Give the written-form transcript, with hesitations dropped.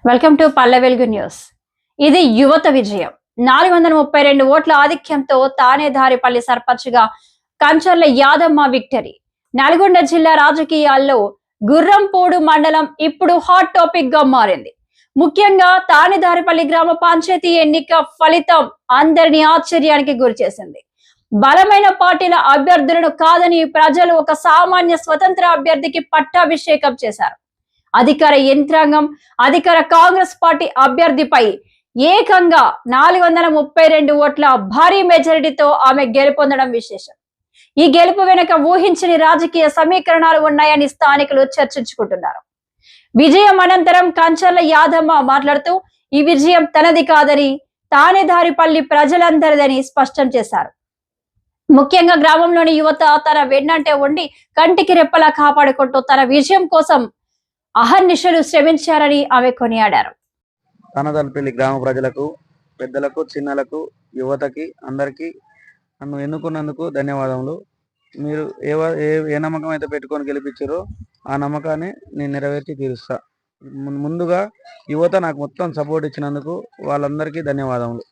Welcome to Palle Velugu news. ఇది యువత విజయం. 432 ఓట్ల ఆధిక్యంతో తానేదారిపల్లి సర్పంచ్గా కంచర్ల యాదమ్మ విక్టరీ. నల్గొండ జిల్లా రాజకీయాల్లో గుర్రంపూడు మండలం ఇప్పుడు హాట్ టాపిక్ గా మారింది. ముఖ్యంగా తానేదారిపల్లి గ్రామ పంచాయతీ ఎన్నిక ఫలితం అందరినీ ఆశ్చర్యానికి గురిచేసింది. బలమైన పార్టీల అభ్యర్థులను కాదని ప్రజలు ఒక సామాన్య స్వతంత్ర అభ్యర్థికి పట్టాభిషేకం చేశారు. అధికార యంత్రాంగం అధికార కాంగ్రెస్ పార్టీ అభ్యర్థిపై ఏకంగా 432 ఓట్ల భారీ మెజారిటీతో ఆమె గెలుపొందడం విశేషం. ఈ గెలుపు వెనుక ఊహించని రాజకీయ సమీకరణాలు ఉన్నాయని స్థానికులు చర్చించుకుంటున్నారు. విజయం అనంతరం కంచర్ల యాదమ్మ మాట్లాడుతూ ఈ విజయం తనది కాదని తానేదారిపల్లి ప్రజలందరిదని స్పష్టం చేశారు. ముఖ్యంగా గ్రామంలోని యువత తన వెన్నంటే ఉండి కంటికి రెప్పలా కాపాడుకుంటూ తన విజయం కోసం అహర్నిశలు శ్రమించారని ఆమె కొనియాడారు. తానేదారిపల్లి గ్రామ ప్రజలకు, పెద్దలకు, చిన్నలకు, యువతకి అందరికీ నన్ను ఎన్నుకున్నందుకు ధన్యవాదములు. మీరు ఏ నమ్మకం అయితే పెట్టుకొని గెలిపించారో ఆ నమ్మకాన్ని నేను నెరవేర్చి తీరుస్తా. ముందుగా యువత నాకు మొత్తం సపోర్ట్ ఇచ్చినందుకు వాళ్ళందరికీ ధన్యవాదములు.